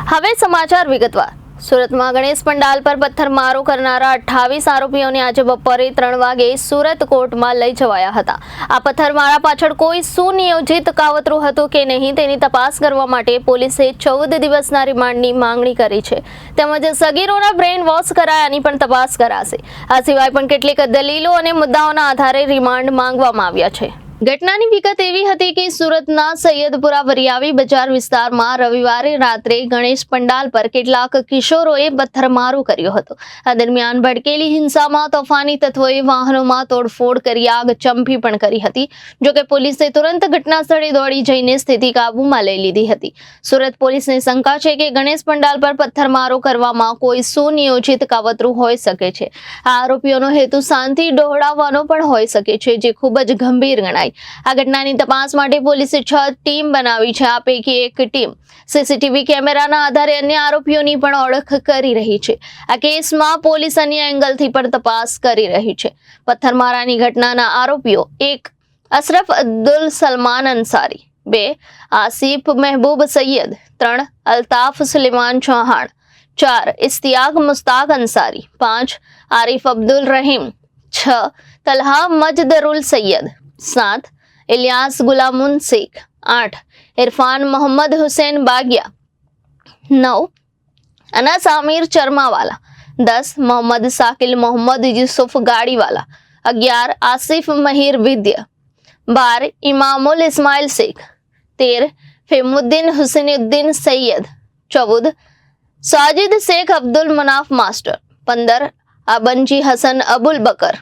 હવે સમાચાર વિગતવાર। સુરતમાં ગણેશ પંડાલ પર પથ્થરમારો કરનારા 28 આરોપીઓને આજે બપોરે 3 વાગે સુરત કોર્ટમાં લઈ જવાયા હતા। આ પથ્થરમારા પાછળ કોઈ સુનિયોજિત કાવતરું હતું કે નહીં તેની તપાસ કરવા માટે પોલીસે 14 દિવસના રિમાન્ડની માંગણી કરી છે। તેમજ સગીરોના બ્રેન વોશ કરાયાની પણ તપાસ કરાશે। આ સિવાય પણ કેટલીક દલીલો અને મુદ્દાઓના આધારે રિમાન્ડ માંગવામાં આવ્યા છે। ઘટનાની વિગત એવી હતી કે સુરતના સૈયદપુરા વરિયાવી બજાર વિસ્તારમાં રવિવારે રાત્રે ગણેશ પંડાલ પર કેટલાક કિશોરોએ પથ્થરમારો કર્યો હતો। આ દરમિયાન ભડકેલી હિંસામાં તોફાની તત્વોએ વાહનોમાં તોડફોડ કરી આગચંપી પણ કરી હતી। જોકે પોલીસે તુરંત ઘટના સ્થળે દોડી જઈને સ્થિતિ કાબૂમાં લઈ લીધી હતી। સુરત પોલીસને શંકા છે કે ગણેશ પંડાલ પર પથ્થરમારો કરવામાં કોઈ સુનિયોજિત કાવતરું હોઈ શકે છે। આ આરોપીઓનો હેતુ શાંતિ ડહોળાવવાનો પણ હોઈ શકે છે, જે ખૂબ જ ગંભીર ગણાય। આ ઘટનાની તપાસ માટે પોલીસે 6 ટીમ બનાવી છે। આ પૈકી એક ટીમ સીસીટીવી કેમેરાના આધારે અન્ય આરોપીઓની પણ ઓળખ કરી રહી છે। આ કેસમાં પોલીસ અન્ય એંગલથી પણ તપાસ કરી રહી છે। પથ્થરમારાની ઘટનાના આરોપીઓ 1 અશરફ અબ્દુલ સલમાન અંસારી, 2 આસિફ મહેબૂબ સૈયદ, 3 અલ્તાફ સુલેમાન ચૌહાણ, 4 ઇશ્તિયાક મુસ્તાક અંસારી, 5 આરિફ અબ્દુલ રહીમ, 6 તલહા મજદરુલ સૈયદ, 7 इलियास गुलामुन शेख, 8 इरफान मोहम्मद हुसैन बागिया, 9 अनस आमिर चरमावाला, 10 मोहम्मद साकिल मोहम्मद यूसुफ गाड़ीवाला, 11 आसिफ महिर विद्या, 12 इमामुल इस्माइल शेख, 13 फेमुद्दीन हुसैनुद्दीन सैयद, 14 साजिद शेख अब्दुल मनाफ मास्टर, 15 अबंजी हसन अबुल बकर,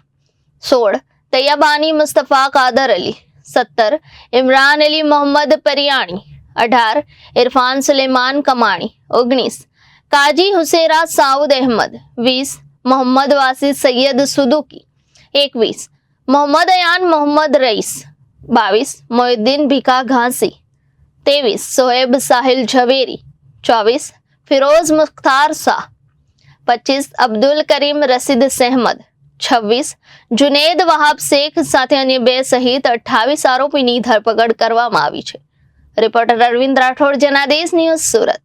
16 तैयबानी मुस्तफ़ा कादर अली, 17 इमरान अली मोहम्मद परियाणी, 18 इरफान सुलेमान कमाणी, 19 काजी हुसेरा साउद अहमद, 20 मोहम्मद वासी सैयद सुदुकी, 21 मोहम्मद अयान मोहम्मद रईस, 22 मोहिद्दीन भिका घासी, 23 सोहेब साहिल झवेरी, 24 फिरोज मुख्तार शाह, 25 अब्दुल करीम रशीद सहमद, 26 जुनेद वहाब शेख સાથે અન્ય 2 સહિત 28 આરોપીની ધરપકડ કરવામાં આવી છે। Reporter Arvind Rathod, Janadesh news, Surat.